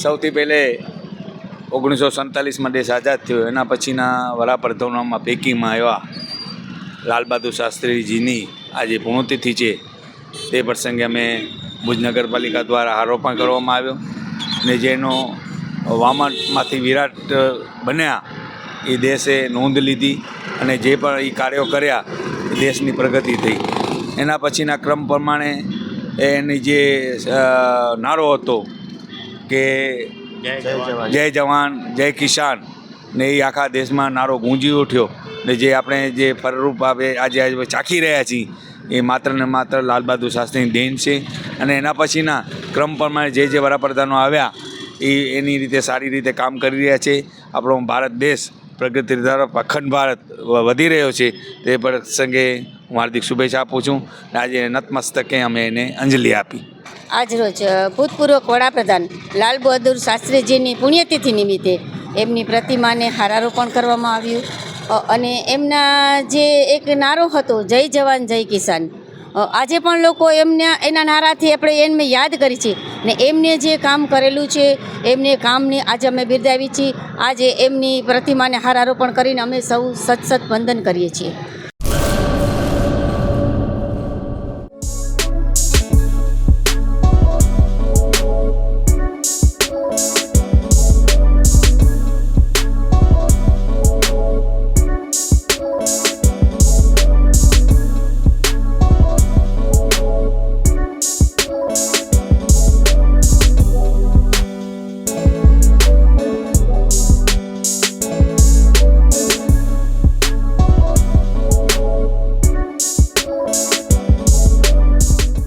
સૌથી પહેલે 1947માં દેશ આઝાદ થયો, એના પછીના વડાપ્રધાનોમાં પૈકીમાં આવ્યા લાલ બહાદુર શાસ્ત્રીજીની આજે પુણ્યતિથિ છે. તે પ્રસંગે અમે ભુજ નગરપાલિકા દ્વારા આરોપણ કરવામાં આવ્યો અને જેનો વામનમાંથી વિરાટ બન્યા એ દેશે નોંધ લીધી અને જે પણ એ કાર્યો કર્યા એ દેશની પ્રગતિ થઈ. એના પછીના ક્રમ પ્રમાણે એની જે નારો હતો કે જય જવાન જય કિસાન ને એ આખા દેશમાં નારો ગુંજી ઉઠ્યો ને જે આપણે જે ફળરૂપ આજે ચાખી રહ્યા છીએ એ માત્ર ને માત્ર લાલ બહાદુર શાસ્ત્રીની દેન છે. અને એના પછીના ક્રમ પ્રમાણે જે વડાપ્રધાનો આવ્યા એ એની રીતે સારી રીતે કામ કરી રહ્યા છે. આપણો ભારત દેશ પ્રગતિ તરફ અખંડ ભારત વધી રહ્યો છે. તે પ્રસંગે હું હાર્દિક શુભેચ્છા આપું છું. આજે નતમસ્તકે અમે એને અંજલિ આપી. આજરોજ ભૂતપૂર્વ વડાપ્રધાન લાલ બહાદુર શાસ્ત્રીજીની પુણ્યતિથિ નિમિત્તે એમની પ્રતિમાને હારારોપણ કરવામાં આવ્યું અને એમના જે એક નારો હતો જય જવાન જય કિસાન, આજે પણ લોકો એના નારાથી આપણે એમને યાદ કરી છે ને એમને જે કામ કરેલું છે એમને કામને આજે અમે બિરદાવી છીએ. આજે એમની પ્રતિમાને હારારોપણ કરીને અમે સૌ સત વંદન કરીએ છીએ.